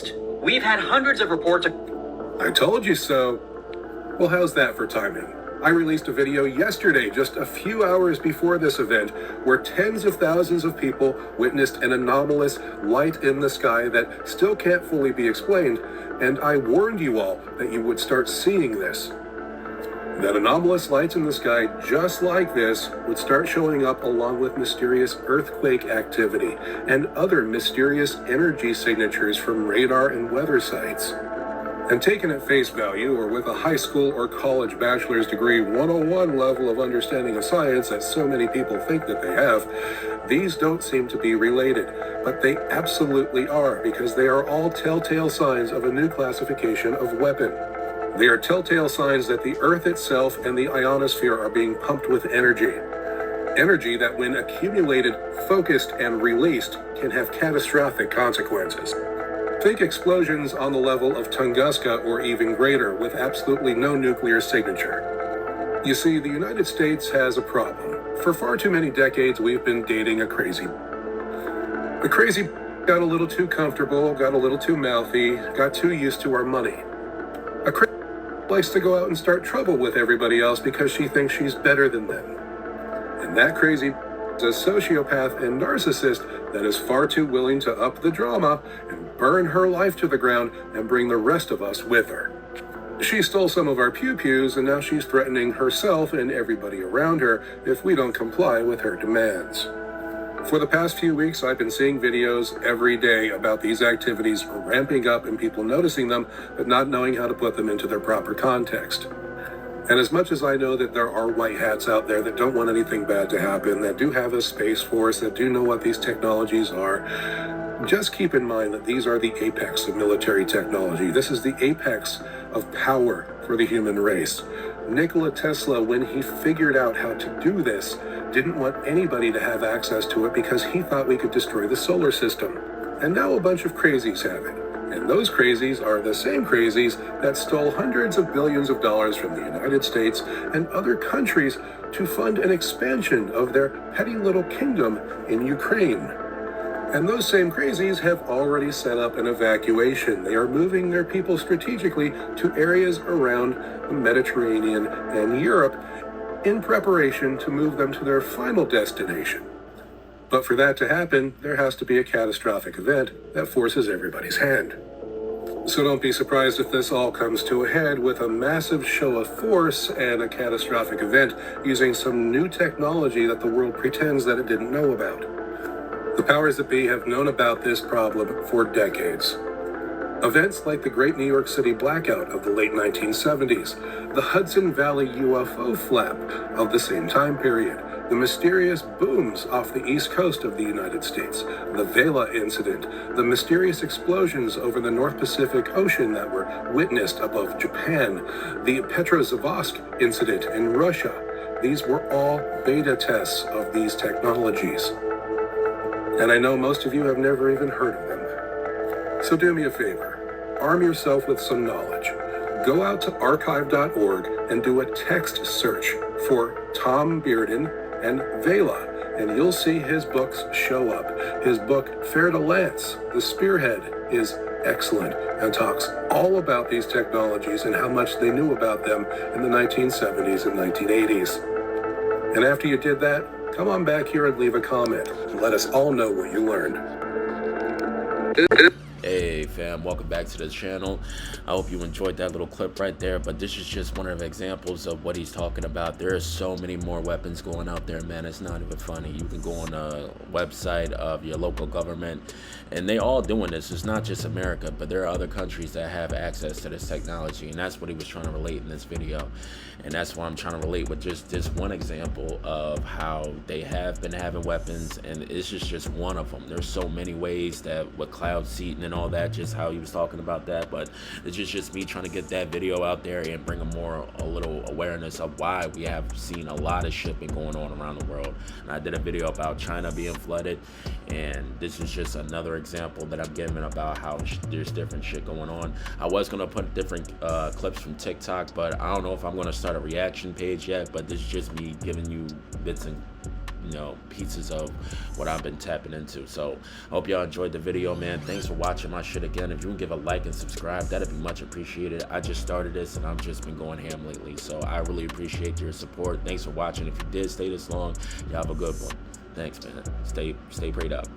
weaponized. We've had hundreds of reports of... I told you so. Well, how's that for timing? I released a video yesterday, just a few hours before this event, where tens of thousands of people witnessed an anomalous light in the sky that still can't fully be explained, and I warned you all that you would start seeing this. That anomalous lights in the sky, just like this, would start showing up along with mysterious earthquake activity and other mysterious energy signatures from radar and weather sites. And taken at face value, or with a high school or college bachelor's degree 101 level of understanding of science that so many people think that they have, these don't seem to be related, but they absolutely are, because they are all telltale signs of a new classification of weapon. They are telltale signs that the Earth itself and the ionosphere are being pumped with energy. Energy that, when accumulated, focused, and released, can have catastrophic consequences. Think explosions on the level of Tunguska or even greater, with absolutely no nuclear signature. You see, the United States has a problem. For far too many decades, we've been dating a crazy. The crazy got a little too comfortable, got a little too mouthy, got too used to our money. A crazy likes to go out and start trouble with everybody else because she thinks she's better than them. And that crazy is a sociopath and narcissist that is far too willing to up the drama and burn her life to the ground and bring the rest of us with her. She stole some of our pew-pews, and now she's threatening herself and everybody around her if we don't comply with her demands. For the past few weeks, I've been seeing videos every day about these activities ramping up and people noticing them, but not knowing how to put them into their proper context. And as much as I know that there are white hats out there that don't want anything bad to happen, that do have a space force, that do know what these technologies are, just keep in mind that these are the apex of military technology. This is the apex of power for the human race. Nikola Tesla, when he figured out how to do this, didn't want anybody to have access to it because he thought we could destroy the solar system. And now a bunch of crazies have it. And those crazies are the same crazies that stole hundreds of billions of dollars from the United States and other countries to fund an expansion of their petty little kingdom in Ukraine. And those same crazies have already set up an evacuation. They are moving their people strategically to areas around the Mediterranean and Europe in preparation to move them to their final destination. But for that to happen, there has to be a catastrophic event that forces everybody's hand. So don't be surprised if this all comes to a head with a massive show of force and a catastrophic event using some new technology that the world pretends that it didn't know about. The powers that be have known about this problem for decades. Events like the Great New York City Blackout of the late 1970s, the Hudson Valley UFO flap of the same time period, the mysterious booms off the east coast of the United States, the Vela incident, the mysterious explosions over the North Pacific Ocean that were witnessed above Japan, the Petrozavodsk incident in Russia. These were all beta tests of these technologies. And I know most of you have never even heard of them. So do me a favor, arm yourself with some knowledge. Go out to archive.org and do a text search for Tom Bearden and Vela, and you'll see his books show up. His book, Fer de Lance, The Spearhead, is excellent and talks all about these technologies and how much they knew about them in the 1970s and 1980s. And after you did that, come on back here and leave a comment and let us all know what you learned. Hey fam, welcome back to the channel. I hope you enjoyed that little clip right there, but this is just one of the examples of what he's talking about. There are so many more weapons going out there, man. It's not even funny. You can go on a website of your local government and they all doing this. It's not just America, but there are other countries that have access to this technology, and that's what he was trying to relate in this video. And that's why I'm trying to relate with just this one example of how they have been having weapons, and it's just one of them. There's so many ways that with cloud seeding and all that, just how he was talking about that, but it's just me trying to get that video out there and bring a little awareness of why we have seen a lot of shipping going on around the world. And I did a video about China being flooded, and this is just another example that I'm giving about how there's different shit going on. I was gonna put different clips from TikTok, but I don't know if I'm gonna start a reaction page yet, but this is just me giving you bits and pieces of what I've been tapping into. So I hope y'all enjoyed the video, man. Thanks for watching my shit again. If you can give a like and subscribe, that'd be much appreciated. I just started this and I've just been going ham lately, so I really appreciate your support. Thanks for watching. If you did stay this long, y'all have a good one. Thanks, man. Stay prayed up.